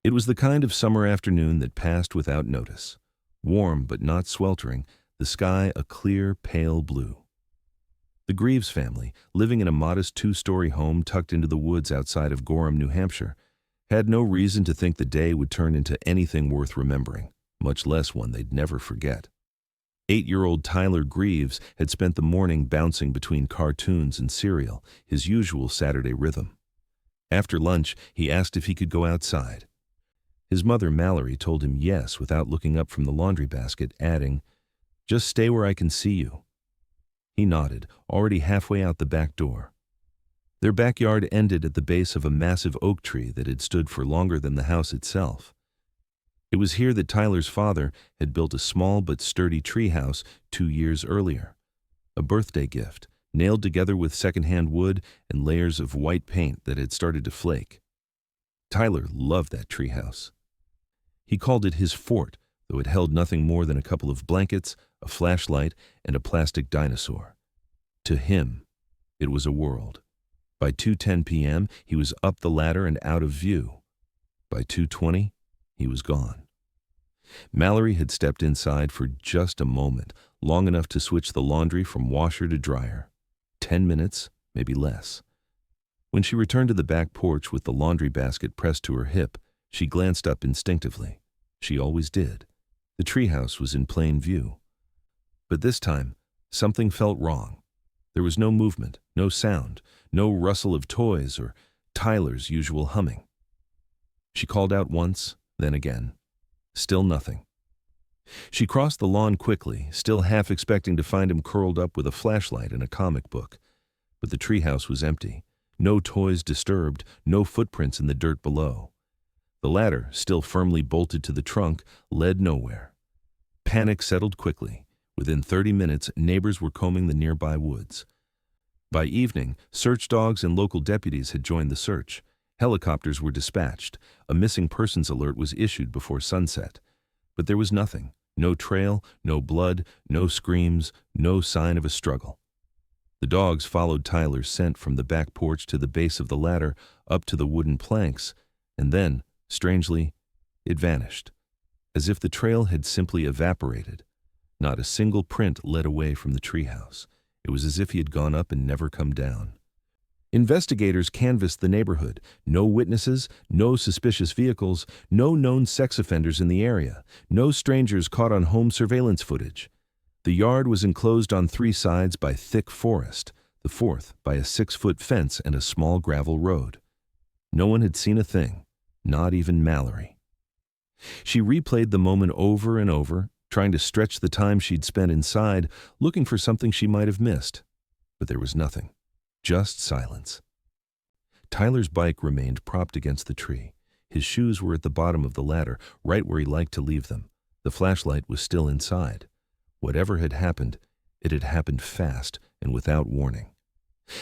It was the kind of summer afternoon that passed without notice. Warm but not sweltering, the sky a clear, pale blue. The Greaves family, living in a modest two-story home tucked into the woods outside of Gorham, New Hampshire, had no reason to think the day would turn into anything worth remembering, much less one they'd never forget. 8-year-old Tyler Greaves had spent the morning bouncing between cartoons and cereal, his usual Saturday rhythm. After lunch, he asked if he could go outside. His mother, Mallory, told him yes without looking up from the laundry basket, adding, "Just stay where I can see you." He nodded, already halfway out the back door. Their backyard ended at the base of a massive oak tree that had stood for longer than the house itself. It was here that Tyler's father had built a small but sturdy treehouse 2 years earlier, a birthday gift, nailed together with secondhand wood and layers of white paint that had started to flake. Tyler loved that treehouse. He called it his fort, though it held nothing more than a couple of blankets, a flashlight, and a plastic dinosaur. To him, it was a world. By 2:10 p.m., he was up the ladder and out of view. By 2:20, he was gone. Mallory had stepped inside for just a moment, long enough to switch the laundry from washer to dryer. 10 minutes, maybe less. When she returned to the back porch with the laundry basket pressed to her hip, she glanced up instinctively. She always did. The treehouse was in plain view. But this time, something felt wrong. There was no movement, no sound, no rustle of toys or Tyler's usual humming. She called out once, then again. Still nothing. She crossed the lawn quickly, still half expecting to find him curled up with a flashlight and a comic book. But the treehouse was empty. No toys disturbed, no footprints in the dirt below. The ladder, still firmly bolted to the trunk, led nowhere. Panic settled quickly. Within 30 minutes, neighbors were combing the nearby woods. By evening, search dogs and local deputies had joined the search. Helicopters were dispatched. A missing persons alert was issued before sunset. But there was nothing. No trail, no blood, no screams, no sign of a struggle. The dogs followed Tyler's scent from the back porch to the base of the ladder, up to the wooden planks, and then, strangely, it vanished, as if the trail had simply evaporated. Not a single print led away from the treehouse. It was as if he had gone up and never come down. Investigators canvassed the neighborhood. No witnesses, no suspicious vehicles, no known sex offenders in the area, no strangers caught on home surveillance footage. The yard was enclosed on 3 sides by thick forest, the 4th by a 6-foot fence and a small gravel road. No one had seen a thing, not even Mallory. She replayed the moment over and over, trying to stretch the time she'd spent inside, looking for something she might have missed. But there was nothing. Just silence. Tyler's bike remained propped against the tree. His shoes were at the bottom of the ladder, right where he liked to leave them. The flashlight was still inside. Whatever had happened, it had happened fast and without warning.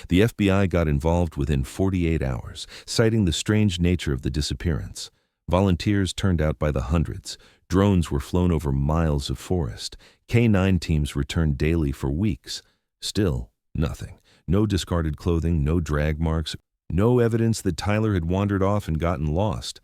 The FBI got involved within 48 hours, citing the strange nature of the disappearance. Volunteers turned out by the hundreds. Drones were flown over miles of forest. K-9 teams returned daily for weeks. Still, nothing. No discarded clothing, no drag marks, no evidence that Tyler had wandered off and gotten lost.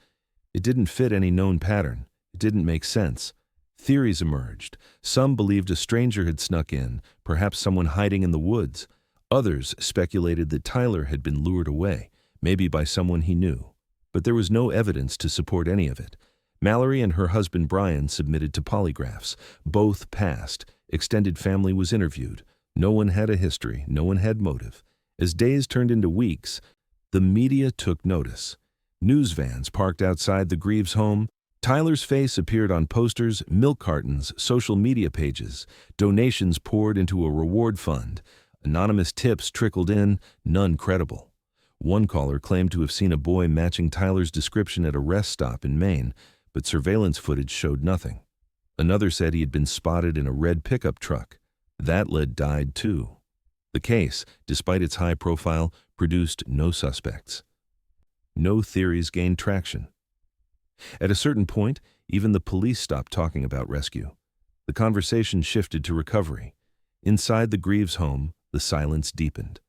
It didn't fit any known pattern. It didn't make sense. Theories emerged. Some believed a stranger had snuck in, perhaps someone hiding in the woods. Others speculated that Tyler had been lured away, maybe by someone he knew. But there was no evidence to support any of it. Mallory and her husband Brian submitted to polygraphs. Both passed. Extended family was interviewed. No one had a history. No one had motive. As days turned into weeks, the media took notice. News vans parked outside the Greaves home. Tyler's face appeared on posters, milk cartons, social media pages. Donations poured into a reward fund. Anonymous tips trickled in, none credible. One caller claimed to have seen a boy matching Tyler's description at a rest stop in Maine, but surveillance footage showed nothing. Another said he had been spotted in a red pickup truck. That lead died too. The case, despite its high profile, produced no suspects. No theories gained traction. At a certain point, even the police stopped talking about rescue. The conversation shifted to recovery. Inside the Greaves home, the silence deepened.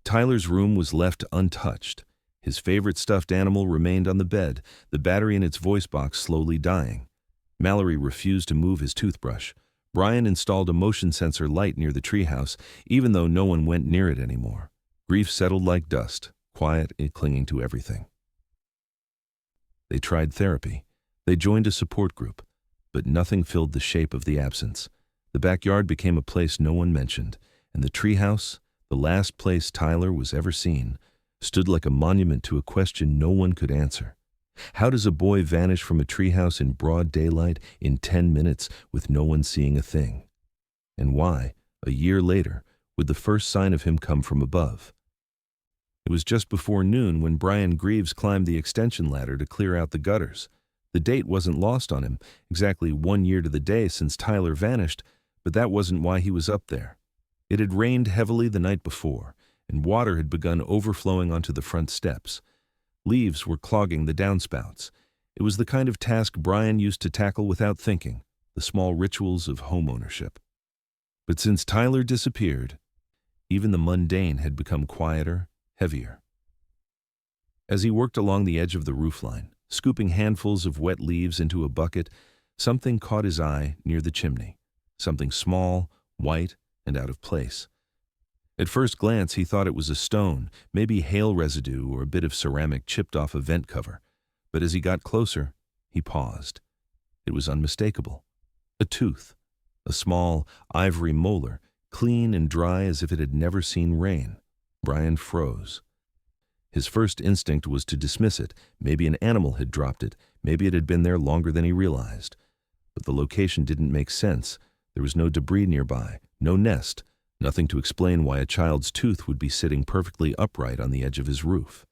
Tyler's room was left untouched. His favorite stuffed animal remained on the bed, the battery in its voice box slowly dying. Mallory refused to move his toothbrush. Brian installed a motion sensor light near the treehouse, even though no one went near it anymore. Grief settled like dust, quiet and clinging to everything. They tried therapy. They joined a support group, but nothing filled the shape of the absence. The backyard became a place no one mentioned, and the treehouse, the last place Tyler was ever seen, stood like a monument to a question no one could answer. How does a boy vanish from a treehouse in broad daylight in 10 minutes with no one seeing a thing? And why, a year later, would the first sign of him come from above? It was just before noon when Brian Greaves climbed the extension ladder to clear out the gutters. The date wasn't lost on him, exactly 1 year to the day since Tyler vanished, but that wasn't why he was up there. It had rained heavily the night before, and water had begun overflowing onto the front steps. Leaves were clogging the downspouts. It was the kind of task Brian used to tackle without thinking, the small rituals of home ownership. But since Tyler disappeared, even the mundane had become quieter, heavier. As he worked along the edge of the roofline, scooping handfuls of wet leaves into a bucket, something caught his eye near the chimney. Something small, white, and out of place. At first glance, he thought it was a stone, maybe hail residue or a bit of ceramic chipped off a vent cover. But as he got closer, he paused. It was unmistakable. A tooth. A small, ivory molar, clean and dry as if it had never seen rain. Brian froze. His first instinct was to dismiss it. Maybe an animal had dropped it. Maybe it had been there longer than he realized. But the location didn't make sense. There was no debris nearby, no nest, nothing to explain why a child's tooth would be sitting perfectly upright on the edge of his roof.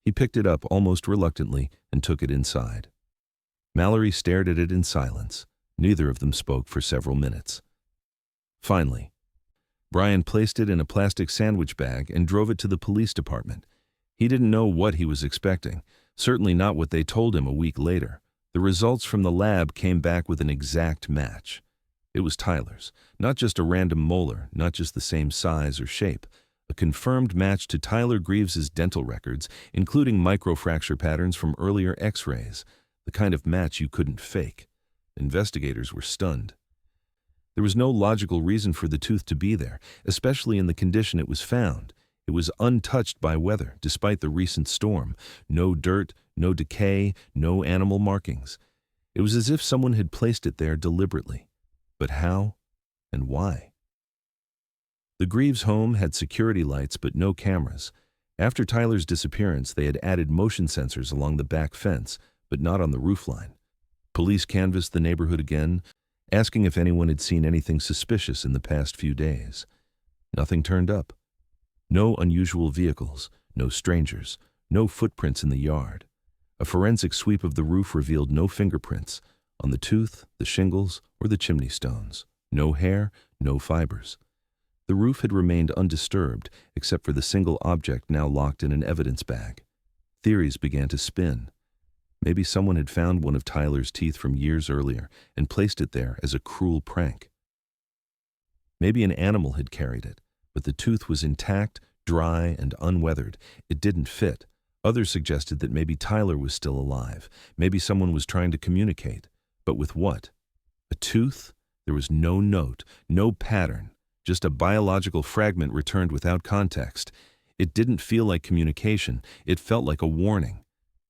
He picked it up almost reluctantly and took it inside. Mallory stared at it in silence. Neither of them spoke for several minutes. Finally, Brian placed it in a plastic sandwich bag and drove it to the police department. He didn't know what he was expecting, certainly not what they told him a week later. The results from the lab came back with an exact match. It was Tyler's, not just a random molar, not just the same size or shape, a confirmed match to Tyler Greaves's dental records, including microfracture patterns from earlier x-rays, the kind of match you couldn't fake. Investigators were stunned. There was no logical reason for the tooth to be there, especially in the condition it was found. It was untouched by weather, despite the recent storm. No dirt, no decay, no animal markings. It was as if someone had placed it there deliberately. But how and why? The Greaves home had security lights but no cameras. After Tyler's disappearance, they had added motion sensors along the back fence, but not on the roofline. Police canvassed the neighborhood again, asking if anyone had seen anything suspicious in the past few days. Nothing turned up. No unusual vehicles, no strangers, no footprints in the yard. A forensic sweep of the roof revealed no fingerprints on the tooth, the shingles, or the chimney stones. No hair, no fibers. The roof had remained undisturbed, except for the single object now locked in an evidence bag. Theories began to spin. Maybe someone had found one of Tyler's teeth from years earlier and placed it there as a cruel prank. Maybe an animal had carried it, but the tooth was intact, dry, and unweathered. It didn't fit. Others suggested that maybe Tyler was still alive. Maybe someone was trying to communicate. But with what? A tooth? There was no note, no pattern, just a biological fragment returned without context. It didn't feel like communication. It felt like a warning.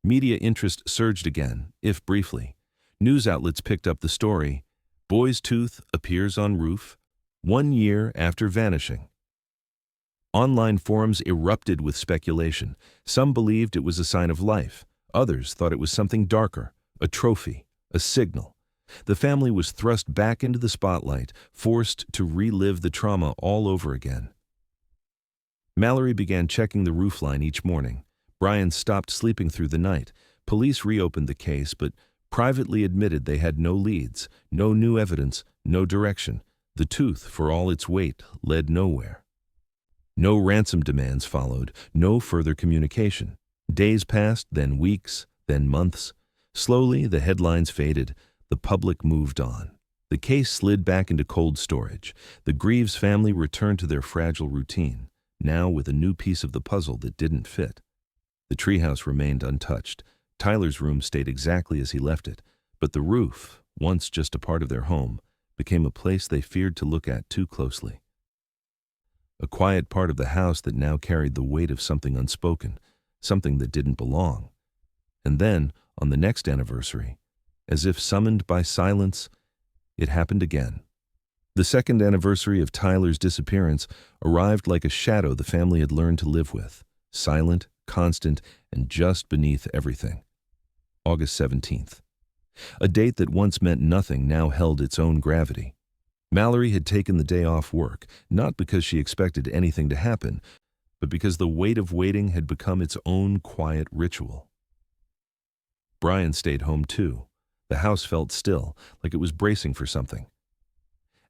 Media interest surged again, if briefly. News outlets picked up the story. Boy's tooth appears on roof 1 year after vanishing. Online forums erupted with speculation. Some believed it was a sign of life. Others thought it was something darker, a trophy, a signal. The family was thrust back into the spotlight, forced to relive the trauma all over again. Mallory began checking the roofline each morning. Brian stopped sleeping through the night. Police reopened the case, but privately admitted they had no leads, no new evidence, no direction. The tooth, for all its weight, led nowhere. No ransom demands followed, no further communication. Days passed, then weeks, then months. Slowly, the headlines faded. The public moved on. The case slid back into cold storage. The Greaves family returned to their fragile routine, now with a new piece of the puzzle that didn't fit. The treehouse remained untouched. Tyler's room stayed exactly as he left it, but the roof, once just a part of their home, became a place they feared to look at too closely. A quiet part of the house that now carried the weight of something unspoken, something that didn't belong. And then, on the next anniversary, as if summoned by silence, it happened again. The second anniversary of Tyler's disappearance arrived like a shadow the family had learned to live with, silent, constant, and just beneath everything. August 17th. A date that once meant nothing now held its own gravity. Mallory had taken the day off work, not because she expected anything to happen, but because the weight of waiting had become its own quiet ritual. Brian stayed home too. The house felt still, like it was bracing for something.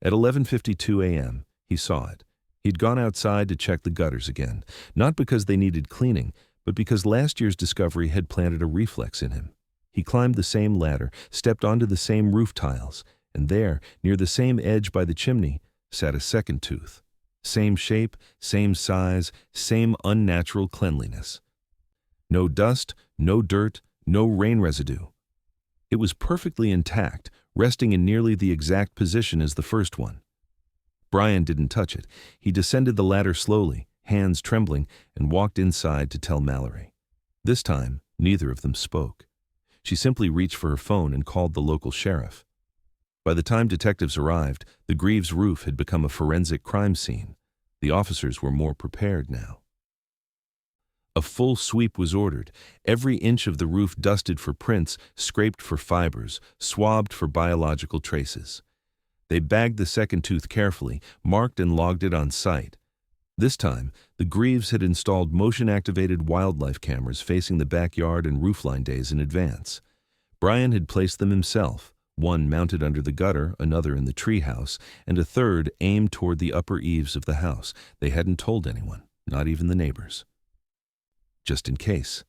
At 11:52 a.m., he saw it. He'd gone outside to check the gutters again, not because they needed cleaning, but because last year's discovery had planted a reflex in him. He climbed the same ladder, stepped onto the same roof tiles, and there, near the same edge by the chimney, sat a second tooth. Same shape, same size, same unnatural cleanliness. No dust, no dirt, no rain residue. It was perfectly intact, resting in nearly the exact position as the first one. Brian didn't touch it. He descended the ladder slowly, hands trembling, and walked inside to tell Mallory. This time, neither of them spoke. She simply reached for her phone and called the local sheriff. By the time detectives arrived, the Greaves roof had become a forensic crime scene. The officers were more prepared now. A full sweep was ordered, every inch of the roof dusted for prints, scraped for fibers, swabbed for biological traces. They bagged the second tooth carefully, marked and logged it on site. This time, the Greaves had installed motion-activated wildlife cameras facing the backyard and roofline days in advance. Brian had placed them himself, one mounted under the gutter, another in the treehouse, and a third aimed toward the upper eaves of the house. They hadn't told anyone, not even the neighbors. Just in case.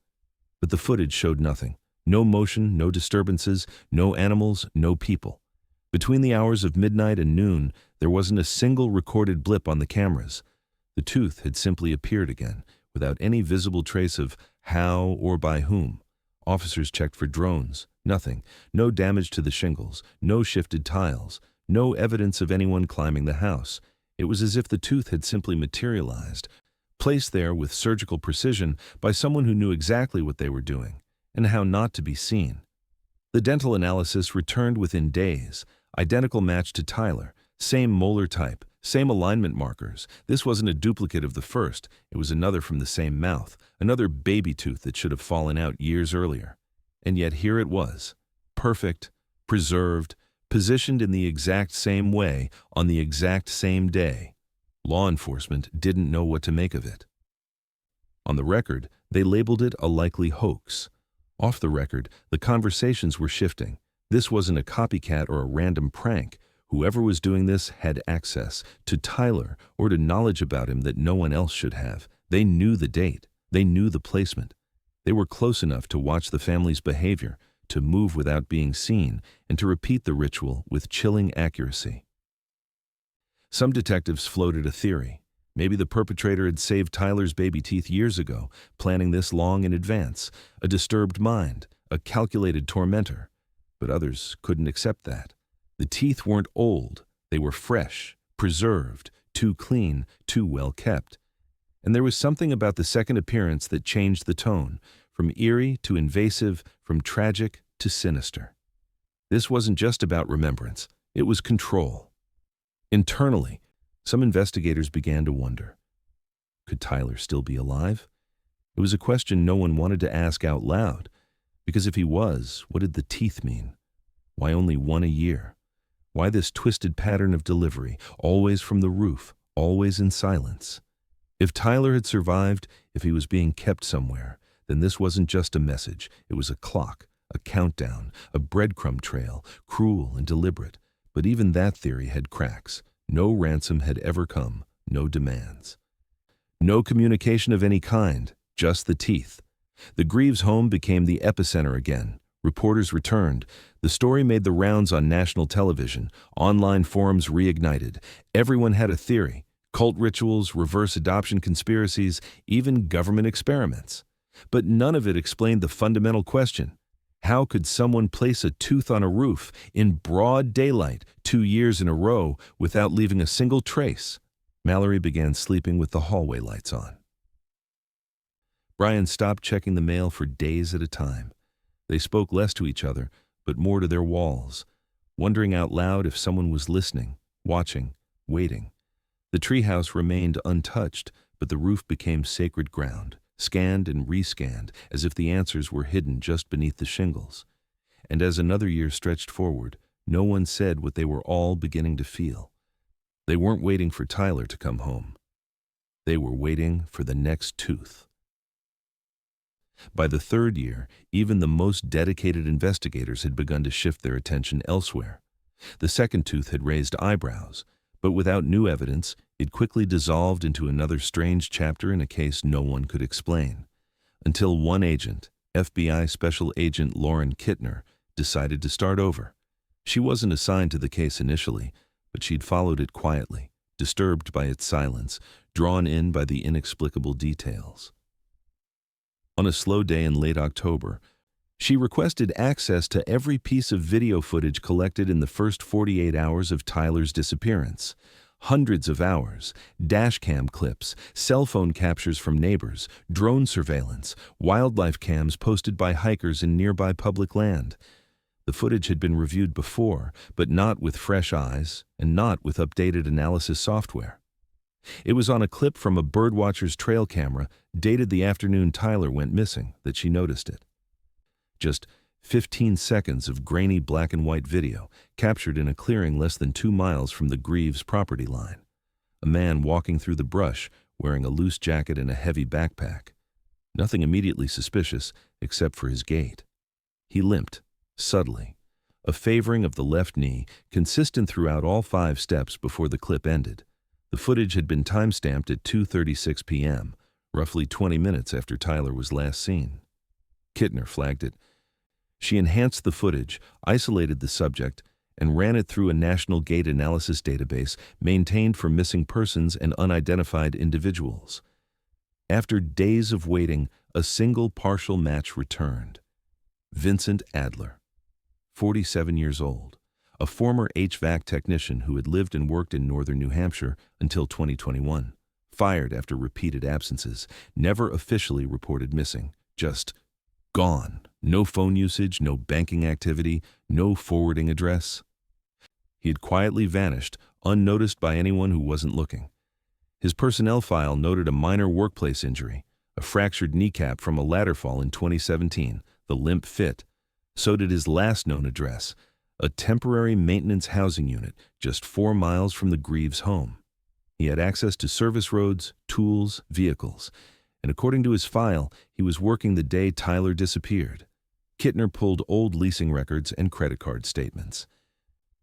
But the footage showed nothing. No motion, no disturbances, no animals, no people. Between the hours of midnight and noon, there wasn't a single recorded blip on the cameras. The tooth had simply appeared again, without any visible trace of how or by whom. Officers checked for drones. Nothing. No damage to the shingles. No shifted tiles. No evidence of anyone climbing the house. It was as if the tooth had simply materialized, placed there with surgical precision by someone who knew exactly what they were doing, and how not to be seen. The dental analysis returned within days. Identical match to Tyler. Same molar type. Same alignment markers. This wasn't a duplicate of the first. It was another from the same mouth, another baby tooth that should have fallen out years earlier. And yet here it was, perfect, preserved, positioned in the exact same way, on the exact same day. Law enforcement didn't know what to make of it. On the record, they labeled it a likely hoax. Off the record, the conversations were shifting. This wasn't a copycat or a random prank. Whoever was doing this had access to Tyler or to knowledge about him that no one else should have. They knew the date. They knew the placement. They were close enough to watch the family's behavior, to move without being seen, and to repeat the ritual with chilling accuracy. Some detectives floated a theory. Maybe the perpetrator had saved Tyler's baby teeth years ago, planning this long in advance, a disturbed mind, a calculated tormentor. But others couldn't accept that. The teeth weren't old. They were fresh, preserved, too clean, too well kept. And there was something about the second appearance that changed the tone, from eerie to invasive, from tragic to sinister. This wasn't just about remembrance. It was control. Internally, some investigators began to wonder. Could Tyler still be alive? It was a question no one wanted to ask out loud, because if he was, what did the teeth mean? Why only one a year? Why this twisted pattern of delivery, always from the roof, always in silence? If Tyler had survived, if he was being kept somewhere, then this wasn't just a message. It was a clock, a countdown, a breadcrumb trail, cruel and deliberate. But even that theory had cracks. No ransom had ever come, no demands. No communication of any kind, just the teeth. The Greaves home became the epicenter again. Reporters returned. The story made the rounds on national television. Online forums reignited. Everyone had a theory. Cult rituals, reverse adoption conspiracies, even government experiments. But none of it explained the fundamental question. How could someone place a tooth on a roof in broad daylight 2 years in a row without leaving a single trace? Mallory began sleeping with the hallway lights on. Brian stopped checking the mail for days at a time. They spoke less to each other, but more to their walls, wondering out loud if someone was listening, watching, waiting. The treehouse remained untouched, but the roof became sacred ground, scanned and rescanned as if the answers were hidden just beneath the shingles. And as another year stretched forward, no one said what they were all beginning to feel. They weren't waiting for Tyler to come home. They were waiting for the next tooth. By the third year, even the most dedicated investigators had begun to shift their attention elsewhere. The second tooth had raised eyebrows, but without new evidence, it quickly dissolved into another strange chapter in a case no one could explain. Until one agent, FBI Special Agent Lauren Kittner, decided to start over. She wasn't assigned to the case initially, but she'd followed it quietly, disturbed by its silence, drawn in by the inexplicable details. On a slow day in late October, she requested access to every piece of video footage collected in the first 48 hours of Tyler's disappearance. Hundreds of hours, dashcam clips, cell phone captures from neighbors, drone surveillance, wildlife cams posted by hikers in nearby public land. The footage had been reviewed before, but not with fresh eyes and not with updated analysis software. It was on a clip from a birdwatcher's trail camera, dated the afternoon Tyler went missing, that she noticed it. Just 15 seconds of grainy black and white video, captured in a clearing less than 2 miles from the Greaves property line. A man walking through the brush, wearing a loose jacket and a heavy backpack. Nothing immediately suspicious, except for his gait. He limped, subtly, a favoring of the left knee, consistent throughout all 5 steps before the clip ended. The footage had been time-stamped at 2:36 p.m., roughly 20 minutes after Tyler was last seen. Kittner flagged it. She enhanced the footage, isolated the subject, and ran it through a national gait analysis database maintained for missing persons and unidentified individuals. After days of waiting, a single partial match returned. Vincent Adler, 47 years old. A former HVAC technician who had lived and worked in northern New Hampshire until 2021, fired after repeated absences, never officially reported missing, just gone. No phone usage, no banking activity, no forwarding address. He had quietly vanished, unnoticed by anyone who wasn't looking. His personnel file noted a minor workplace injury, a fractured kneecap from a ladder fall in 2017, the limp fit. So did his last known address, a temporary maintenance housing unit just 4 miles from the Greaves home. He had access to service roads, tools, vehicles, and according to his file, he was working the day Tyler disappeared. Kittner pulled old leasing records and credit card statements.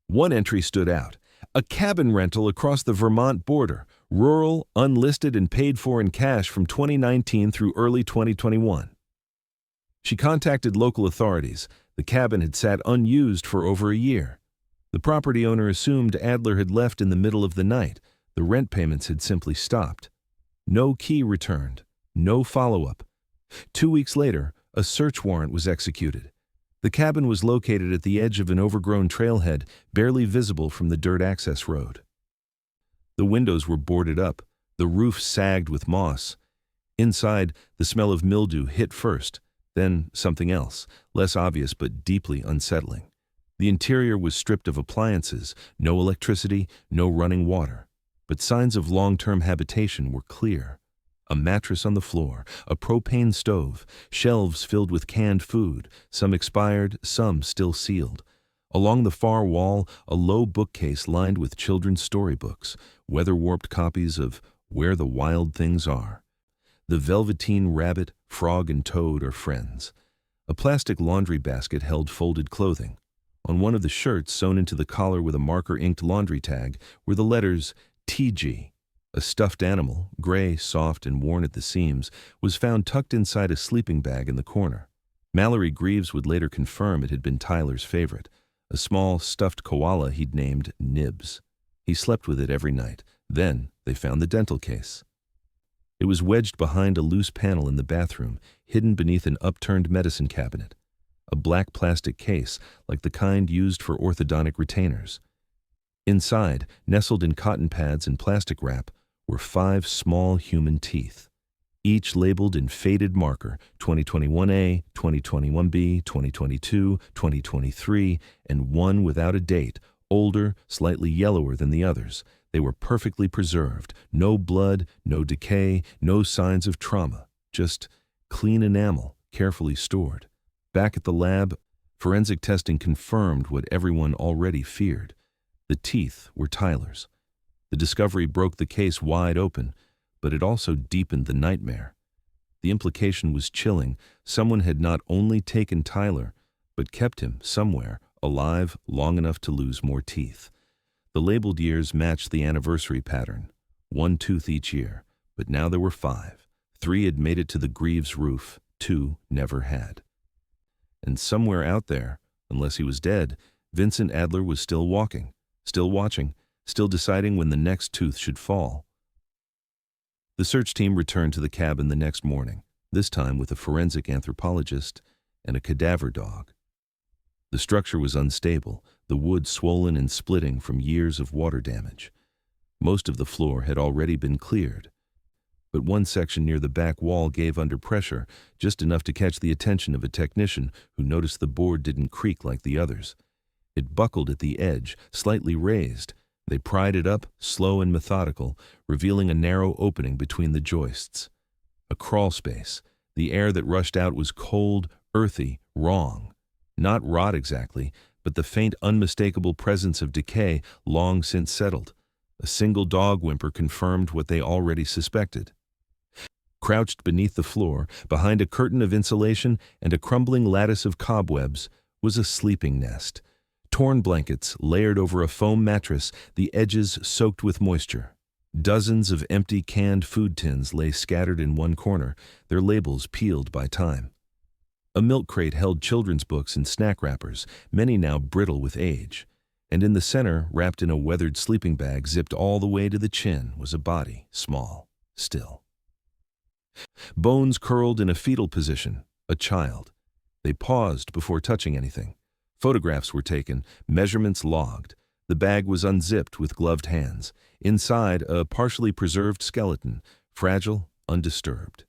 One entry stood out: a cabin rental across the Vermont border, rural, unlisted, and paid for in cash from 2019 through early 2021. She contacted local authorities. The cabin had sat unused for over a year. The property owner assumed Adler had left in the middle of the night. The rent payments had simply stopped. No key returned. No follow-up. 2 weeks later, a search warrant was executed. The cabin was located at the edge of an overgrown trailhead, barely visible from the dirt access road. The windows were boarded up. The roof sagged with moss. Inside, the smell of mildew hit first. Then something else, less obvious but deeply unsettling. The interior was stripped of appliances, no electricity, no running water. But signs of long-term habitation were clear. A mattress on the floor, a propane stove, shelves filled with canned food, some expired, some still sealed. Along the far wall, a low bookcase lined with children's storybooks, weather-warped copies of Where the Wild Things Are. The Velveteen Rabbit, Frog, and Toad are friends. A plastic laundry basket held folded clothing. On one of the shirts, sewn into the collar with a marker-inked laundry tag, were the letters TG. A stuffed animal, gray, soft, and worn at the seams, was found tucked inside a sleeping bag in the corner. Mallory Greaves would later confirm it had been Tyler's favorite, a small, stuffed koala he'd named Nibs. He slept with it every night. Then they found the dental case. It was wedged behind a loose panel in the bathroom, hidden beneath an upturned medicine cabinet, a black plastic case like the kind used for orthodontic retainers. Inside, nestled in cotton pads and plastic wrap, were 5 small human teeth, each labeled in faded marker 2021A, 2021B, 2022, 2023, and one without a date, older, slightly yellower than the others. They were perfectly preserved, no blood, no decay, no signs of trauma, just clean enamel, carefully stored. Back at the lab, forensic testing confirmed what everyone already feared. The teeth were Tyler's. The discovery broke the case wide open, but it also deepened the nightmare. The implication was chilling. Someone had not only taken Tyler, but kept him somewhere, alive long enough to lose more teeth. The labeled years matched the anniversary pattern, 1 tooth each year, but now there were 5. 3 had made it to the Greaves roof, 2 never had. And somewhere out there, unless he was dead, Vincent Adler was still walking, still watching, still deciding when the next tooth should fall. The search team returned to the cabin the next morning, this time with a forensic anthropologist and a cadaver dog. The structure was unstable, the wood swollen and splitting from years of water damage. Most of the floor had already been cleared, but one section near the back wall gave under pressure, just enough to catch the attention of a technician who noticed the board didn't creak like the others. It buckled at the edge, slightly raised. They pried it up, slow and methodical, revealing a narrow opening between the joists. A crawl space. The air that rushed out was cold, earthy, wrong. Not rot exactly, but the faint, unmistakable presence of decay long since settled. A single dog whimper confirmed what they already suspected. Crouched beneath the floor, behind a curtain of insulation and a crumbling lattice of cobwebs, was a sleeping nest. Torn blankets layered over a foam mattress, the edges soaked with moisture. Dozens of empty canned food tins lay scattered in one corner, their labels peeled by time. A milk crate held children's books and snack wrappers, many now brittle with age. And in the center, wrapped in a weathered sleeping bag zipped all the way to the chin, was a body, small, still. Bones curled in a fetal position, a child. They paused before touching anything. Photographs were taken, measurements logged. The bag was unzipped with gloved hands. Inside, a partially preserved skeleton, fragile, undisturbed.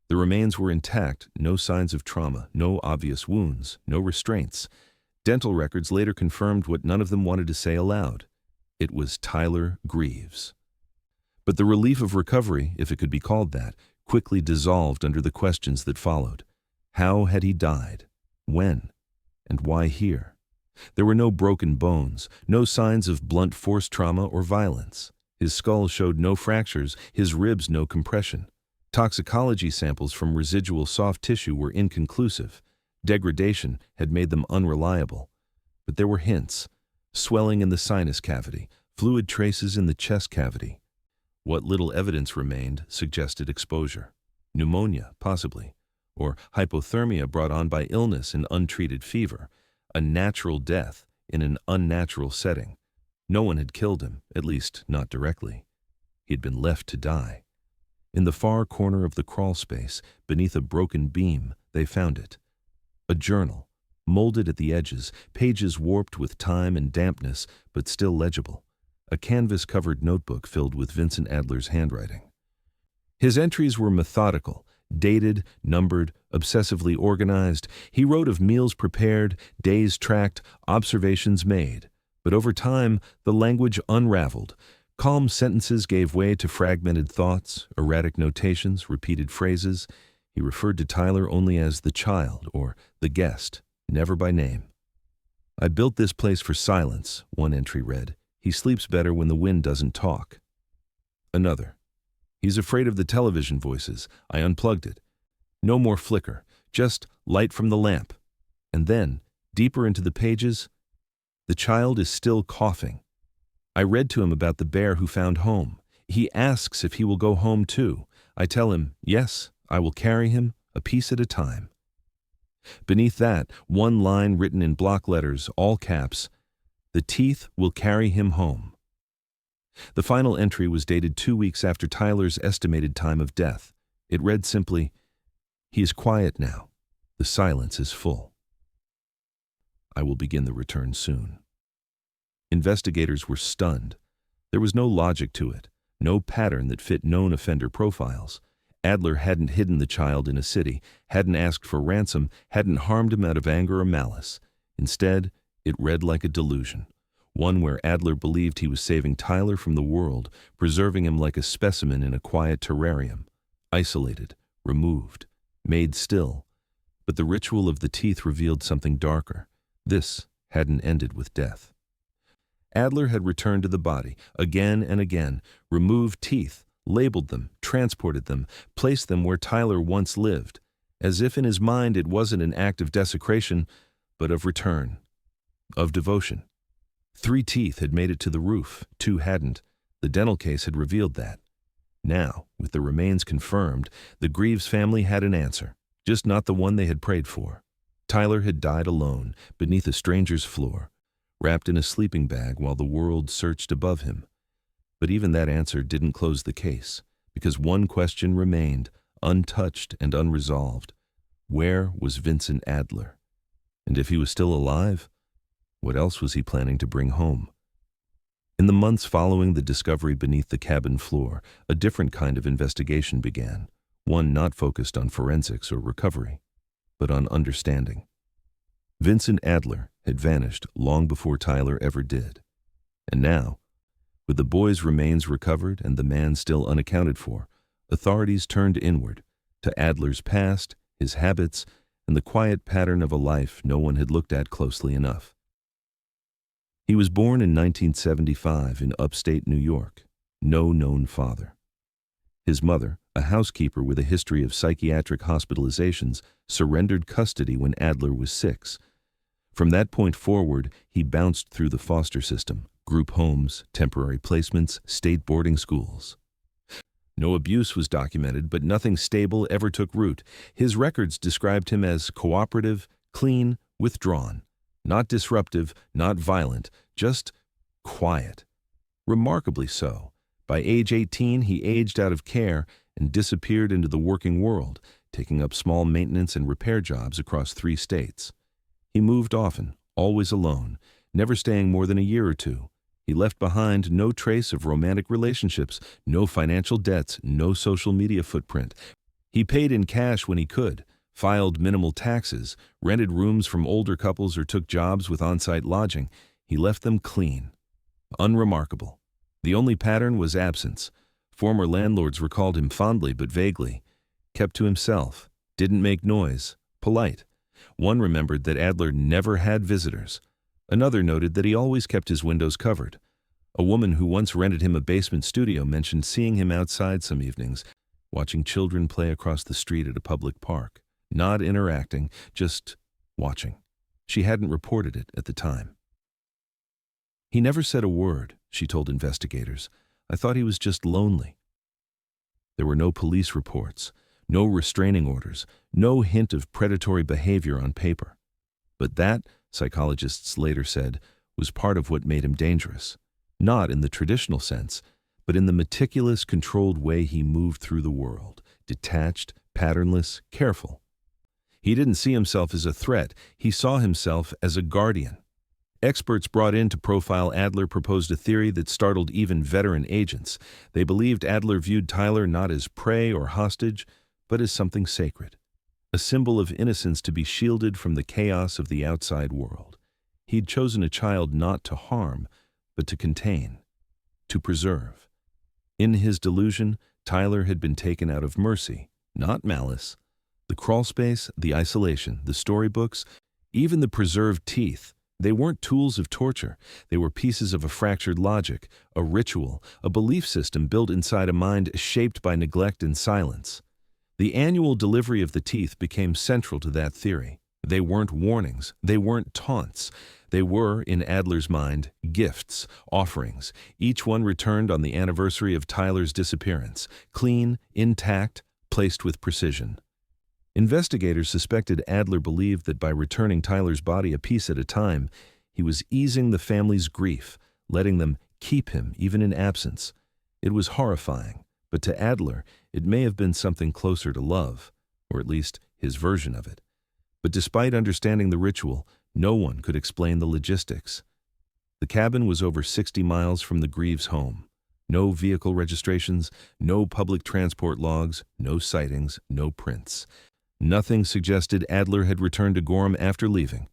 The remains were intact, no signs of trauma, no obvious wounds, no restraints. Dental records later confirmed what none of them wanted to say aloud. It was Tyler Greaves. But the relief of recovery, if it could be called that, quickly dissolved under the questions that followed. How had he died? When? And why here? There were no broken bones, no signs of blunt force trauma or violence. His skull showed no fractures, his ribs no compression. Toxicology samples from residual soft tissue were inconclusive. Degradation had made them unreliable. But there were hints. Swelling in the sinus cavity, fluid traces in the chest cavity. What little evidence remained suggested exposure. Pneumonia, possibly. Or hypothermia brought on by illness and untreated fever, a natural death in an unnatural setting. No one had killed him, at least not directly. He had been left to die. In the far corner of the crawl space, beneath a broken beam, they found it. A journal, molded at the edges, pages warped with time and dampness, but still legible. A canvas-covered notebook filled with Vincent Adler's handwriting. His entries were methodical, dated, numbered, obsessively organized. He wrote of meals prepared, days tracked, observations made. But over time, the language unraveled. Calm sentences gave way to fragmented thoughts, erratic notations, repeated phrases. He referred to Tyler only as the child or the guest, never by name. "I built this place for silence," one entry read. "He sleeps better when the wind doesn't talk." Another. "He's afraid of the television voices. I unplugged it. No more flicker, just light from the lamp." And then, deeper into the pages, "The child is still coughing. I read to him about the bear who found home. He asks if he will go home too. I tell him, yes, I will carry him, a piece at a time." Beneath that, one line written in block letters, all caps, "The teeth will carry him home." The final entry was dated 2 weeks after Tyler's estimated time of death. It read simply, "He is quiet now. The silence is full. I will begin the return soon." Investigators were stunned. There was no logic to it, no pattern that fit known offender profiles. Adler hadn't hidden the child in a city, hadn't asked for ransom, hadn't harmed him out of anger or malice. Instead, it read like a delusion, one where Adler believed he was saving Tyler from the world, preserving him like a specimen in a quiet terrarium, isolated, removed, made still. But the ritual of the teeth revealed something darker. This hadn't ended with death. Adler had returned to the body, again and again, removed teeth, labeled them, transported them, placed them where Tyler once lived, as if in his mind it wasn't an act of desecration, but of return, of devotion. 3 teeth had made it to the roof, 2 hadn't. The dental case had revealed that. Now, with the remains confirmed, the Greaves family had an answer, just not the one they had prayed for. Tyler had died alone, beneath a stranger's floor, wrapped in a sleeping bag while the world searched above him. But even that answer didn't close the case, because one question remained, untouched and unresolved. Where was Vincent Adler? And if he was still alive, what else was he planning to bring home? In the months following the discovery beneath the cabin floor, a different kind of investigation began, one not focused on forensics or recovery, but on understanding. Vincent Adler had vanished long before Tyler ever did. And now, with the boy's remains recovered and the man still unaccounted for, authorities turned inward, to Adler's past, his habits, and the quiet pattern of a life no one had looked at closely enough. He was born in 1975 in upstate New York, no known father. His mother, a housekeeper with a history of psychiatric hospitalizations, surrendered custody when Adler was 6. From that point forward, he bounced through the foster system, group homes, temporary placements, state boarding schools. No abuse was documented, but nothing stable ever took root. His records described him as cooperative, clean, withdrawn, not disruptive, not violent, just quiet. Remarkably so. By age 18, he aged out of care and disappeared into the working world, taking up small maintenance and repair jobs across 3 states. He moved often, always alone, never staying more than a year or 2. He left behind no trace of romantic relationships, no financial debts, no social media footprint. He paid in cash when he could, filed minimal taxes, rented rooms from older couples or took jobs with on-site lodging. He left them clean. Unremarkable. The only pattern was absence. Former landlords recalled him fondly but vaguely. Kept to himself, didn't make noise, polite. One remembered that Adler never had visitors. Another noted that he always kept his windows covered. A woman who once rented him a basement studio mentioned seeing him outside some evenings, watching children play across the street at a public park. Not interacting, just watching. She hadn't reported it at the time. He never said a word, she told investigators. I thought he was just lonely. There were no police reports, no restraining orders, no hint of predatory behavior on paper. But that, psychologists later said, was part of what made him dangerous. Not in the traditional sense, but in the meticulous, controlled way he moved through the world, detached, patternless, careful. He didn't see himself as a threat, he saw himself as a guardian. Experts brought in to profile Adler proposed a theory that startled even veteran agents. They believed Adler viewed Tyler not as prey or hostage, but as something sacred, a symbol of innocence to be shielded from the chaos of the outside world. He'd chosen a child not to harm, but to contain, to preserve. In his delusion, Tyler had been taken out of mercy, not malice. The crawlspace, the isolation, the storybooks, even the preserved teeth, they weren't tools of torture. They were pieces of a fractured logic, a ritual, a belief system built inside a mind shaped by neglect and silence. The annual delivery of the teeth became central to that theory. They weren't warnings. They weren't taunts. They were, in Adler's mind, gifts, offerings, each one returned on the anniversary of Tyler's disappearance, clean, intact, placed with precision. Investigators suspected Adler believed that by returning Tyler's body a piece at a time, he was easing the family's grief, letting them keep him even in absence. It was horrifying, but to Adler, it may have been something closer to love, or at least his version of it. But despite understanding the ritual, no one could explain the logistics. The cabin was over 60 miles from the Greaves' home. No vehicle registrations, no public transport logs, no sightings, no prints. Nothing suggested Adler had returned to Gorham after leaving.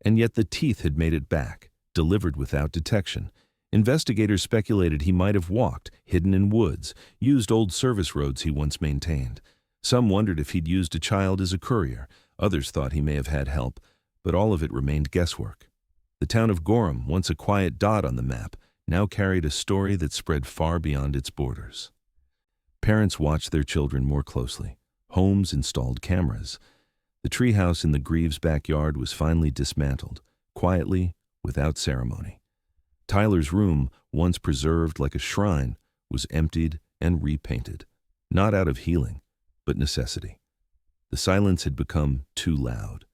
And yet the teeth had made it back, delivered without detection. Investigators speculated he might have walked, hidden in woods, used old service roads he once maintained. Some wondered if he'd used a child as a courier. Others thought he may have had help, but all of it remained guesswork. The town of Gorham, once a quiet dot on the map, now carried a story that spread far beyond its borders. Parents watched their children more closely. Homes installed cameras. The treehouse in the Greaves' backyard was finally dismantled, quietly, without ceremony. Tyler's room, once preserved like a shrine, was emptied and repainted, not out of healing, but necessity. The silence had become too loud.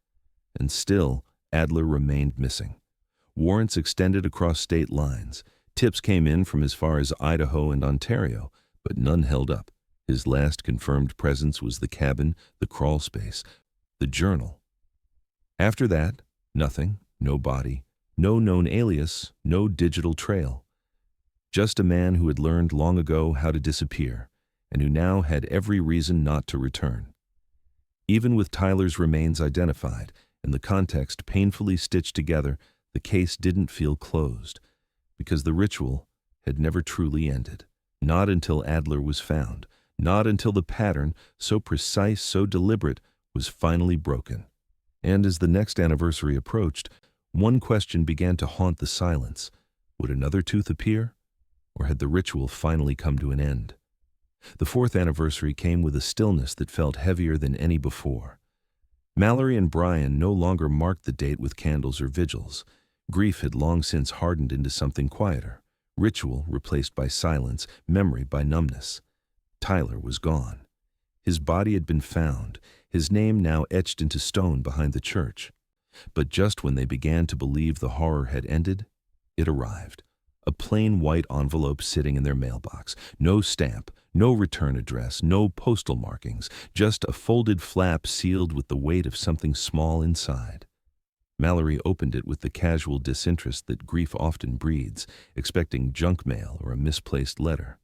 And still, Adler remained missing. Warrants extended across state lines. Tips came in from as far as Idaho and Ontario, but none held up. His last confirmed presence was the cabin, the crawl space, the journal. After that, nothing, no body, no known alias, no digital trail. Just a man who had learned long ago how to disappear, and who now had every reason not to return. Even with Tyler's remains identified and the context painfully stitched together, the case didn't feel closed, because the ritual had never truly ended. Not until Adler was found, not until the pattern, so precise, so deliberate, was finally broken. And as the next anniversary approached, one question began to haunt the silence. Would another tooth appear? Or had the ritual finally come to an end? The fourth anniversary came with a stillness that felt heavier than any before. Mallory and Brian no longer marked the date with candles or vigils. Grief had long since hardened into something quieter. Ritual replaced by silence, memory by numbness. Tyler was gone. His body had been found, his name now etched into stone behind the church. But just when they began to believe the horror had ended, it arrived. A plain white envelope sitting in their mailbox. No stamp, no return address, no postal markings, just a folded flap sealed with the weight of something small inside. Mallory opened it with the casual disinterest that grief often breeds, expecting junk mail or a misplaced letter.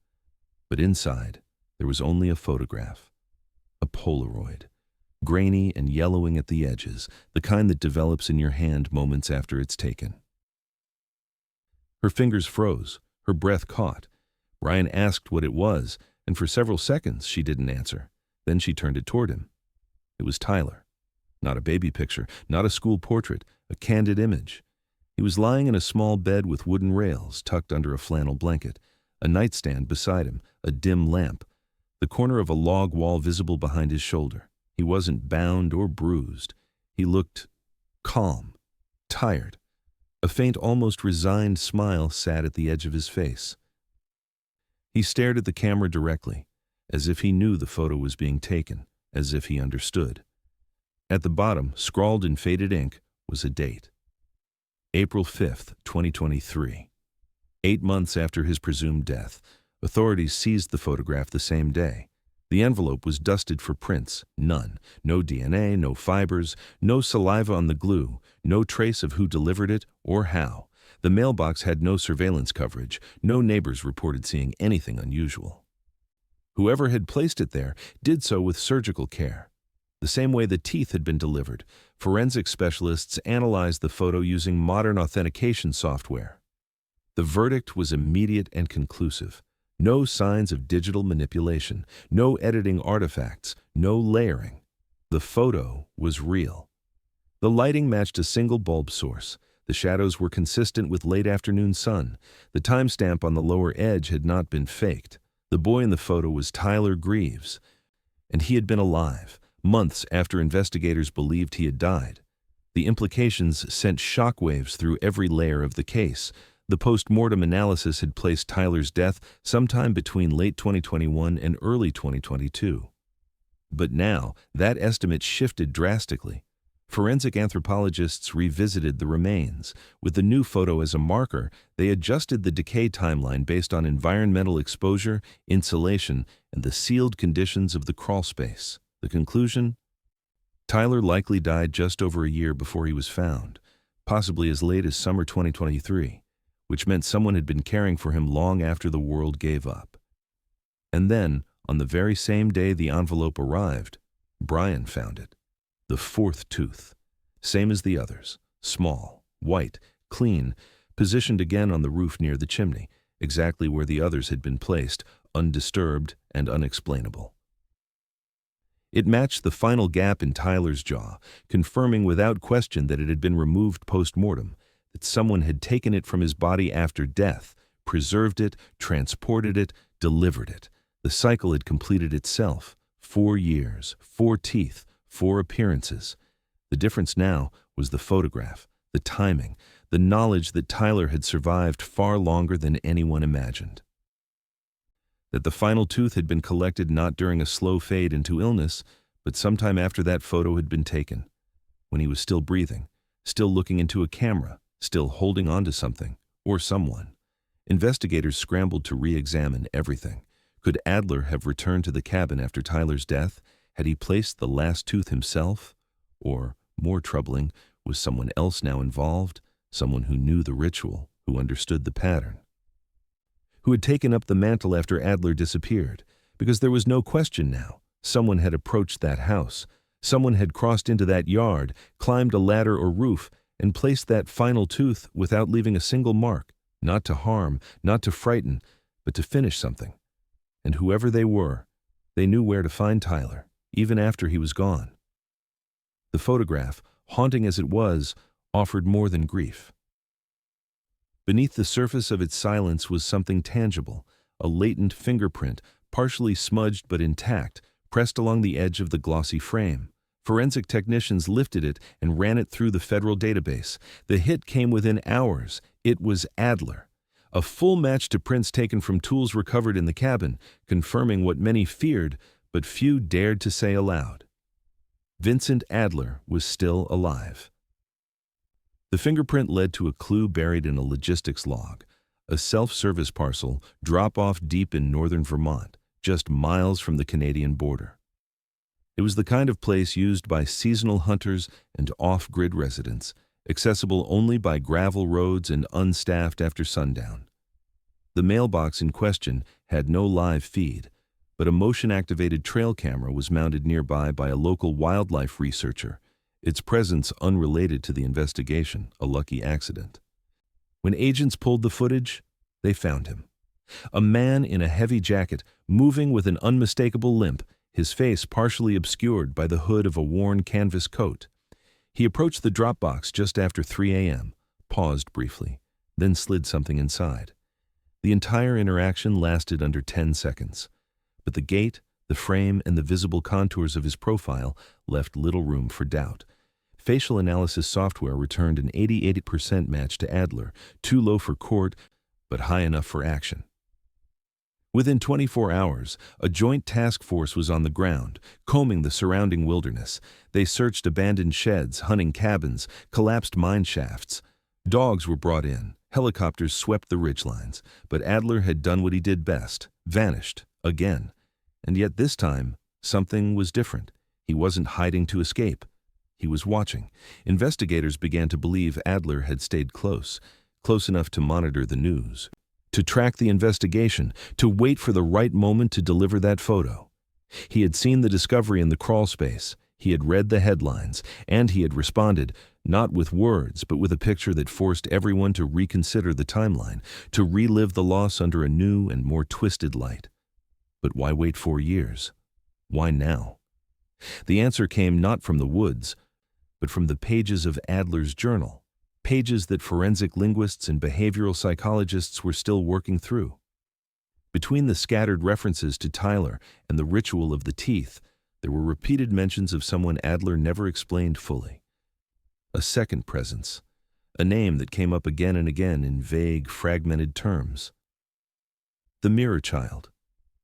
But inside, there was only a photograph. A Polaroid. Grainy and yellowing at the edges, the kind that develops in your hand moments after it's taken. Her fingers froze, her breath caught. Brian asked what it was, and for several seconds she didn't answer. Then she turned it toward him. It was Tyler. Not a baby picture, not a school portrait, a candid image. He was lying in a small bed with wooden rails tucked under a flannel blanket, a nightstand beside him, a dim lamp, the corner of a log wall visible behind his shoulder. He wasn't bound or bruised. He looked calm, tired. A faint, almost resigned smile sat at the edge of his face. He stared at the camera directly, as if he knew the photo was being taken, as if he understood. At the bottom, scrawled in faded ink, was a date. April 5th, 2023. 8 months after his presumed death, authorities seized the photograph the same day. The envelope was dusted for prints, none. No DNA, no fibers, no saliva on the glue, no trace of who delivered it or how. The mailbox had no surveillance coverage. No neighbors reported seeing anything unusual. Whoever had placed it there did so with surgical care. The same way the teeth had been delivered, forensic specialists analyzed the photo using modern authentication software. The verdict was immediate and conclusive. No signs of digital manipulation, no editing artifacts, no layering. The photo was real. The lighting matched a single bulb source. The shadows were consistent with late afternoon sun. The timestamp on the lower edge had not been faked. The boy in the photo was Tyler Greaves, and he had been alive, months after investigators believed he had died. The implications sent shockwaves through every layer of the case. The post-mortem analysis had placed Tyler's death sometime between late 2021 and early 2022. But now, that estimate shifted drastically. Forensic anthropologists revisited the remains. With the new photo as a marker, they adjusted the decay timeline based on environmental exposure, insulation, and the sealed conditions of the crawlspace. The conclusion? Tyler likely died just over a year before he was found, possibly as late as summer 2023, which meant someone had been caring for him long after the world gave up. And then, on the very same day the envelope arrived, Brian found it. The fourth tooth. Same as the others. Small, white, clean, positioned again on the roof near the chimney, exactly where the others had been placed, undisturbed and unexplainable. It matched the final gap in Tyler's jaw, confirming without question that it had been removed post-mortem, that someone had taken it from his body after death, preserved it, transported it, delivered it. The cycle had completed itself. 4 years, 4 teeth, 4 appearances. The difference now was the photograph, the timing, the knowledge that Tyler had survived far longer than anyone imagined. That the final tooth had been collected not during a slow fade into illness, but sometime after that photo had been taken, when he was still breathing, still looking into a camera, still holding on to something, or someone. Investigators scrambled to re-examine everything. Could Adler have returned to the cabin after Tyler's death? Had he placed the last tooth himself? Or, more troubling, was someone else now involved? Someone who knew the ritual, who understood the pattern? Who had taken up the mantle after Adler disappeared? Because there was no question now. Someone had approached that house. Someone had crossed into that yard, climbed a ladder or roof, and placed that final tooth without leaving a single mark, not to harm, not to frighten, but to finish something. And whoever they were, they knew where to find Tyler, even after he was gone. The photograph, haunting as it was, offered more than grief. Beneath the surface of its silence was something tangible, a latent fingerprint, partially smudged but intact, pressed along the edge of the glossy frame. Forensic technicians lifted it and ran it through the federal database. The hit came within hours. It was Adler. A full match to prints taken from tools recovered in the cabin, confirming what many feared, but few dared to say aloud. Vincent Adler was still alive. The fingerprint led to a clue buried in a logistics log, a self-service parcel drop-off deep in northern Vermont, just miles from the Canadian border. It was the kind of place used by seasonal hunters and off-grid residents, accessible only by gravel roads and unstaffed after sundown. The mailbox in question had no live feed, but a motion-activated trail camera was mounted nearby by a local wildlife researcher, its presence unrelated to the investigation, a lucky accident. When agents pulled the footage, they found him. A man in a heavy jacket, moving with an unmistakable limp, his face partially obscured by the hood of a worn canvas coat. He approached the drop box just after 3 a.m., paused briefly, then slid something inside. The entire interaction lasted under 10 seconds. But the gait, the frame, and the visible contours of his profile left little room for doubt. Facial analysis software returned an 88% match to Adler, too low for court, but high enough for action. Within 24 hours, a joint task force was on the ground, combing the surrounding wilderness. They searched abandoned sheds, hunting cabins, collapsed mine shafts. Dogs were brought in, helicopters swept the ridgelines, but Adler had done what he did best, vanished, again. And yet this time, something was different. He wasn't hiding to escape. He was watching. Investigators began to believe Adler had stayed close enough to monitor the news, to track the investigation, to wait for the right moment to deliver that photo. He had seen the discovery in the crawl space. He had read the headlines, and he had responded, not with words, but with a picture that forced everyone to reconsider the timeline, to relive the loss under a new and more twisted light. But why wait 4 years? Why now? The answer came not from the woods, but from the pages of Adler's journal, pages that forensic linguists and behavioral psychologists were still working through. Between the scattered references to Tyler and the ritual of the teeth, there were repeated mentions of someone Adler never explained fully. A second presence, a name that came up again and again in vague, fragmented terms. The Mirror Child.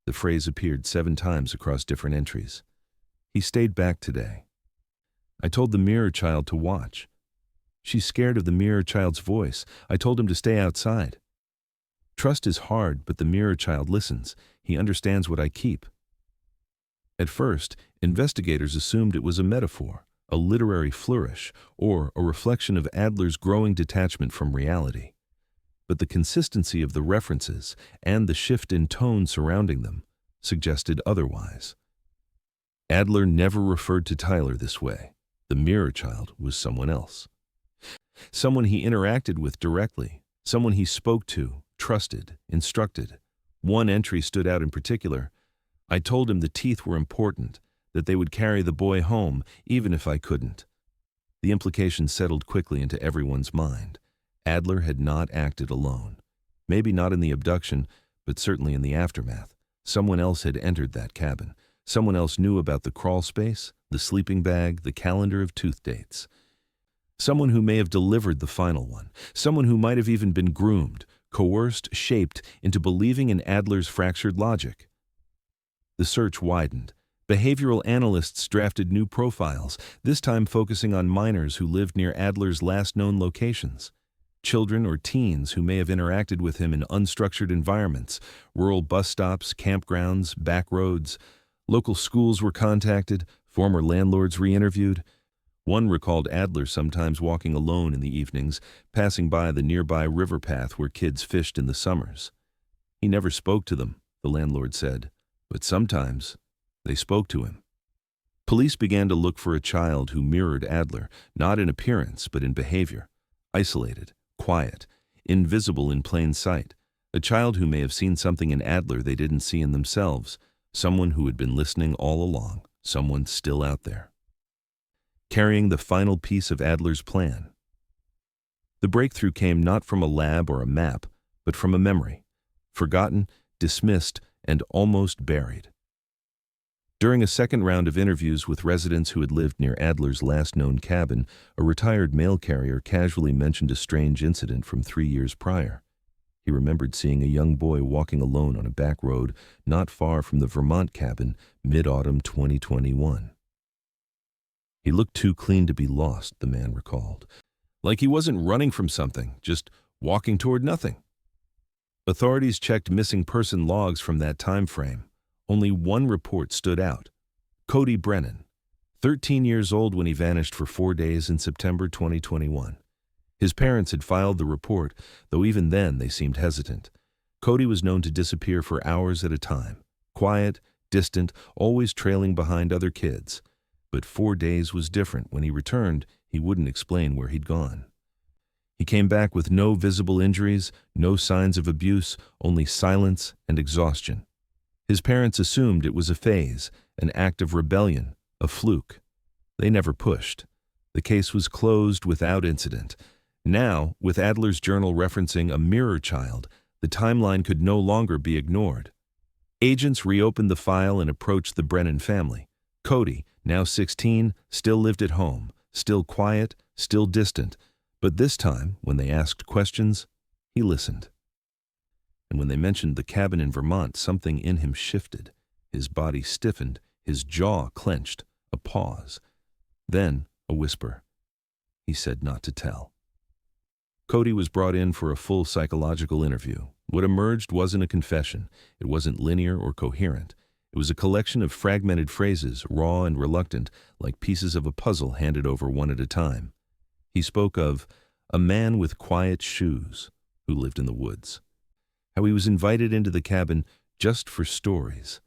The phrase appeared 7 times across different entries. He stayed back today. I told the mirror child to watch. She's scared of the mirror child's voice. I told him to stay outside. Trust is hard, but the mirror child listens. He understands what I keep. At first, investigators assumed it was a metaphor, a literary flourish, or a reflection of Adler's growing detachment from reality. But the consistency of the references and the shift in tone surrounding them suggested otherwise. Adler never referred to Tyler this way. The mirror child was someone else. Someone he interacted with directly, someone he spoke to, trusted, instructed. One entry stood out in particular. I told him the teeth were important, that they would carry the boy home, even if I couldn't. The implication settled quickly into everyone's mind. Adler had not acted alone. Maybe not in the abduction, but certainly in the aftermath. Someone else had entered that cabin. Someone else knew about the crawl space, the sleeping bag, the calendar of tooth dates. Someone who may have delivered the final one. Someone who might have even been groomed, coerced, shaped into believing in Adler's fractured logic. The search widened. Behavioral analysts drafted new profiles, this time focusing on minors who lived near Adler's last known locations. Children or teens who may have interacted with him in unstructured environments, rural bus stops, campgrounds, back roads. Local schools were contacted, former landlords re-interviewed. One recalled Adler sometimes walking alone in the evenings, passing by the nearby river path where kids fished in the summers. He never spoke to them, the landlord said, but sometimes they spoke to him. Police began to look for a child who mirrored Adler, not in appearance but in behavior. Isolated, quiet, invisible in plain sight. A child who may have seen something in Adler they didn't see in themselves. Someone who had been listening all along. Someone still out there, carrying the final piece of Adler's plan. The breakthrough came not from a lab or a map, but from a memory, forgotten, dismissed, and almost buried. During a second round of interviews with residents who had lived near Adler's last known cabin, a retired mail carrier casually mentioned a strange incident from 3 years prior. He remembered seeing a young boy walking alone on a back road not far from the Vermont cabin, mid-autumn 2021. He looked too clean to be lost, the man recalled. Like he wasn't running from something, just walking toward nothing. Authorities checked missing person logs from that time frame. Only one report stood out. Cody Brennan, 13 years old when he vanished for 4 days in September 2021. His parents had filed the report, though even then they seemed hesitant. Cody was known to disappear for hours at a time. Quiet, distant, always trailing behind other kids. But 4 days was different. When he returned, he wouldn't explain where he'd gone. He came back with no visible injuries, no signs of abuse, only silence and exhaustion. His parents assumed it was a phase, an act of rebellion, a fluke. They never pushed. The case was closed without incident. Now, with Adler's journal referencing a mirror child, the timeline could no longer be ignored. Agents reopened the file and approached the Brennan family. Cody, now 16, still lived at home, still quiet, still distant, but this time, when they asked questions, he listened. And when they mentioned the cabin in Vermont, something in him shifted. His body stiffened, his jaw clenched, a pause. Then, a whisper. He said not to tell. Cody was brought in for a full psychological interview. What emerged wasn't a confession. It wasn't linear or coherent. It was a collection of fragmented phrases, raw and reluctant, like pieces of a puzzle handed over one at a time. He spoke of a man with quiet shoes who lived in the woods. How he was invited into the cabin just for stories.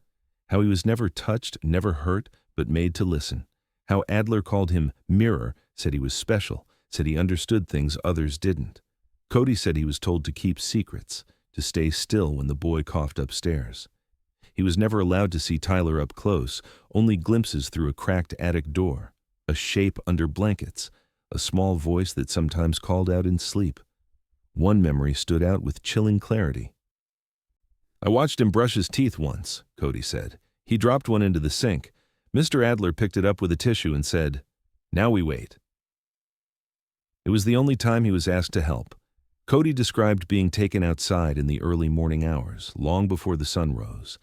How he was never touched, never hurt, but made to listen. How Adler called him mirror, said he was special, said he understood things others didn't. Cody said he was told to keep secrets, to stay still when the boy coughed upstairs. He was never allowed to see Tyler up close, only glimpses through a cracked attic door, a shape under blankets, a small voice that sometimes called out in sleep. One memory stood out with chilling clarity. I watched him brush his teeth once, Cody said. He dropped one into the sink. Mr. Adler picked it up with a tissue and said, "Now we wait." It was the only time he was asked to help. Cody described being taken outside in the early morning hours, long before the sun rose.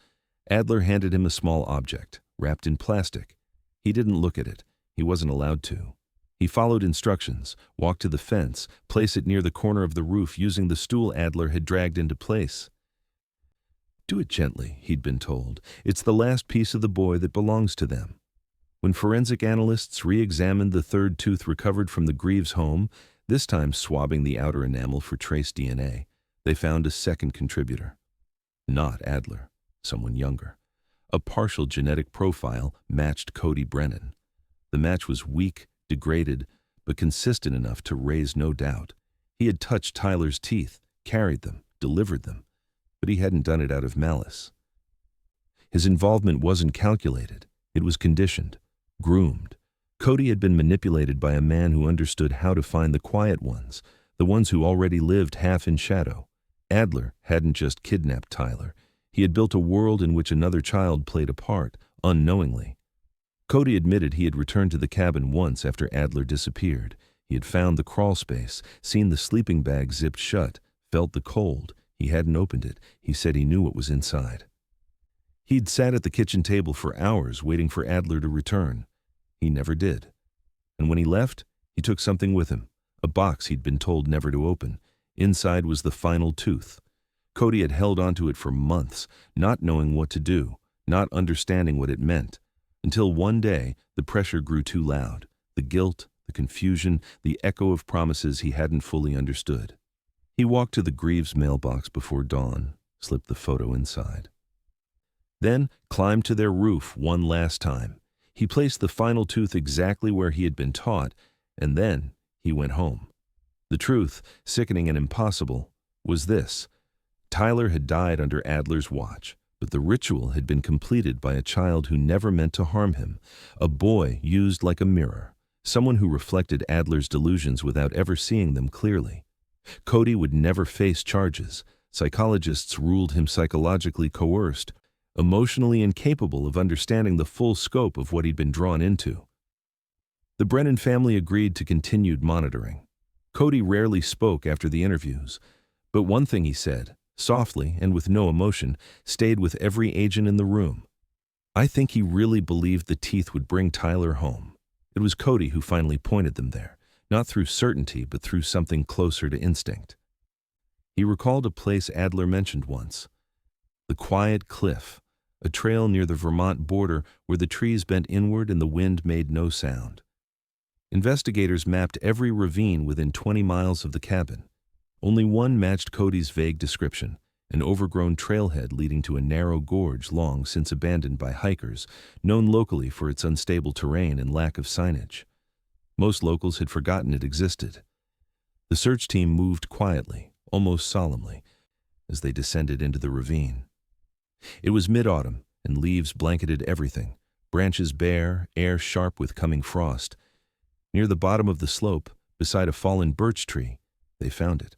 Adler handed him a small object, wrapped in plastic. He didn't look at it. He wasn't allowed to. He followed instructions, walked to the fence, place it near the corner of the roof using the stool Adler had dragged into place. Do it gently, he'd been told. It's the last piece of the boy that belongs to them. When forensic analysts re-examined the third tooth recovered from the Greaves home, this time swabbing the outer enamel for trace DNA, they found a second contributor. Not Adler, someone younger. A partial genetic profile matched Cody Brennan. The match was weak, degraded, but consistent enough to raise no doubt. He had touched Tyler's teeth, carried them, delivered them, but he hadn't done it out of malice. His involvement wasn't calculated. It was conditioned, groomed. Cody had been manipulated by a man who understood how to find the quiet ones, the ones who already lived half in shadow. Adler hadn't just kidnapped Tyler. He had built a world in which another child played a part, unknowingly. Cody admitted he had returned to the cabin once after Adler disappeared. He had found the crawl space, seen the sleeping bag zipped shut, felt the cold. He hadn't opened it. He said he knew what was inside. He'd sat at the kitchen table for hours waiting for Adler to return. He never did. And when he left, he took something with him, a box he'd been told never to open. Inside was the final tooth. Cody had held onto it for months, not knowing what to do, not understanding what it meant, until one day the pressure grew too loud, the guilt, the confusion, the echo of promises he hadn't fully understood. He walked to the Greaves mailbox before dawn, slipped the photo inside. Then climbed to their roof one last time. He placed the final tooth exactly where he had been taught, and then he went home. The truth, sickening and impossible, was this. Tyler had died under Adler's watch, but the ritual had been completed by a child who never meant to harm him, a boy used like a mirror, someone who reflected Adler's delusions without ever seeing them clearly. Cody would never face charges. Psychologists ruled him psychologically coerced, emotionally incapable of understanding the full scope of what he'd been drawn into. The Brennan family agreed to continued monitoring. Cody rarely spoke after the interviews, but one thing he said, softly and with no emotion, stayed with every agent in the room. I think he really believed the teeth would bring Tyler home. It was Cody who finally pointed them there, not through certainty but through something closer to instinct. He recalled a place Adler mentioned once, the quiet cliff, a trail near the Vermont border where the trees bent inward and the wind made no sound. Investigators mapped every ravine within 20 miles of the cabin. Only one matched Cody's vague description, an overgrown trailhead leading to a narrow gorge long since abandoned by hikers, known locally for its unstable terrain and lack of signage. Most locals had forgotten it existed. The search team moved quietly, almost solemnly, as they descended into the ravine. It was mid-autumn, and leaves blanketed everything, branches bare, air sharp with coming frost. Near the bottom of the slope, beside a fallen birch tree, they found it.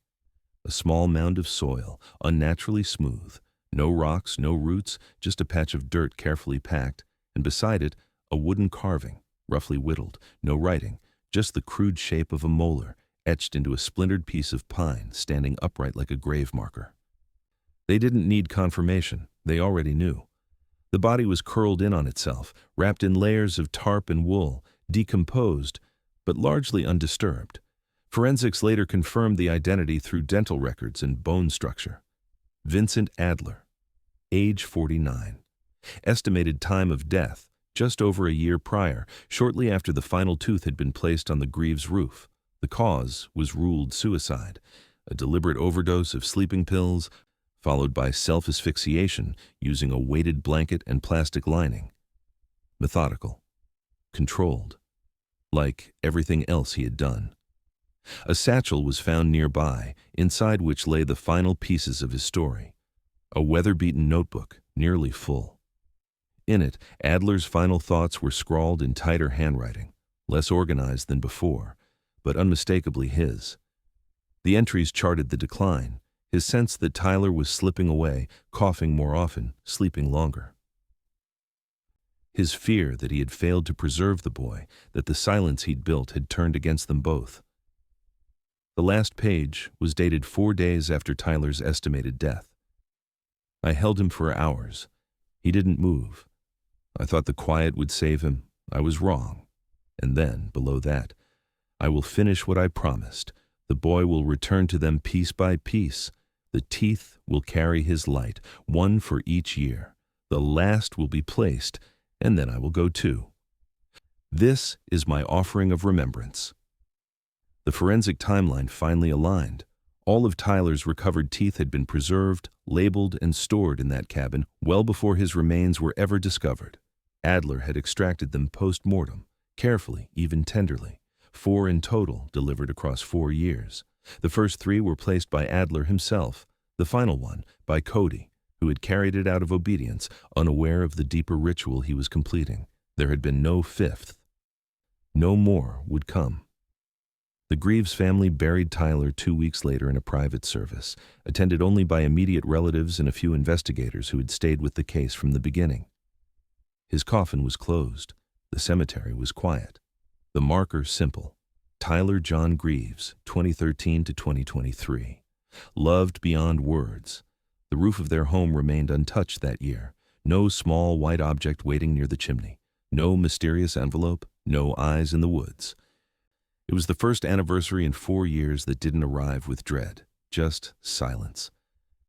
A small mound of soil, unnaturally smooth. No rocks, no roots, just a patch of dirt carefully packed, and beside it, a wooden carving, roughly whittled, no writing, just the crude shape of a molar, etched into a splintered piece of pine, standing upright like a grave marker. They didn't need confirmation, they already knew. The body was curled in on itself, wrapped in layers of tarp and wool, decomposed, but largely undisturbed. Forensics later confirmed the identity through dental records and bone structure. Vincent Adler, age 49. Estimated time of death, just over a year prior, shortly after the final tooth had been placed on the Greaves roof. The cause was ruled suicide, a deliberate overdose of sleeping pills, followed by self-asphyxiation using a weighted blanket and plastic lining. Methodical, controlled, like everything else he had done. A satchel was found nearby, inside which lay the final pieces of his story. A weather-beaten notebook, nearly full. In it, Adler's final thoughts were scrawled in tighter handwriting, less organized than before, but unmistakably his. The entries charted the decline, his sense that Tyler was slipping away, coughing more often, sleeping longer. His fear that he had failed to preserve the boy, that the silence he'd built had turned against them both. The last page was dated 4 days after Tyler's estimated death. I held him for hours. He didn't move. I thought the quiet would save him. I was wrong. And then, below that, I will finish what I promised. The boy will return to them piece by piece. The teeth will carry his light, one for each year. The last will be placed, and then I will go too. This is my offering of remembrance. The forensic timeline finally aligned. All of Tyler's recovered teeth had been preserved, labeled, and stored in that cabin well before his remains were ever discovered. Adler had extracted them post-mortem, carefully, even tenderly. 4 in total, delivered across 4 years. The first 3 were placed by Adler himself, the final one by Cody, who had carried it out of obedience, unaware of the deeper ritual he was completing. There had been no 5th. No more would come. The Greaves family buried Tyler 2 weeks later in a private service, attended only by immediate relatives and a few investigators who had stayed with the case from the beginning. His coffin was closed. The cemetery was quiet. The marker simple: Tyler John Greaves, 2013 to 2023. Loved beyond words. The roof of their home remained untouched that year. No small white object waiting near the chimney. No mysterious envelope. No eyes in the woods. It was the first anniversary in 4 years that didn't arrive with dread, just silence.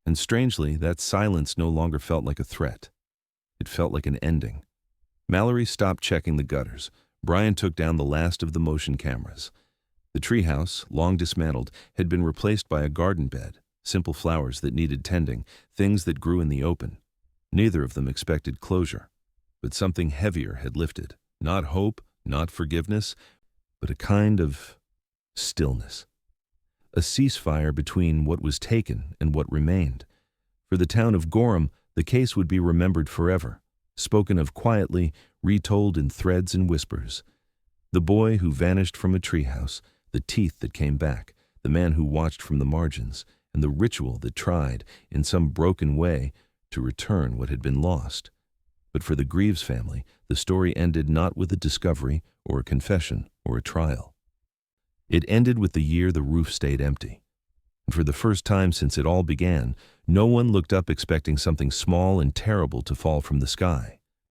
And strangely, that silence no longer felt like a threat. It felt like an ending. Mallory stopped checking the gutters. Brian took down the last of the motion cameras. The treehouse, long dismantled, had been replaced by a garden bed, simple flowers that needed tending, things that grew in the open. Neither of them expected closure, but something heavier had lifted. Not hope, not forgiveness, but a kind of stillness. A ceasefire between what was taken and what remained. For the town of Gorham, the case would be remembered forever, spoken of quietly, retold in threads and whispers. The boy who vanished from a treehouse, the teeth that came back, the man who watched from the margins, and the ritual that tried, in some broken way, to return what had been lost. But for the Greaves family, the story ended not with a discovery or a confession or a trial. It ended with the year the roof stayed empty. And for the first time since it all began, no one looked up expecting something small and terrible to fall from the sky.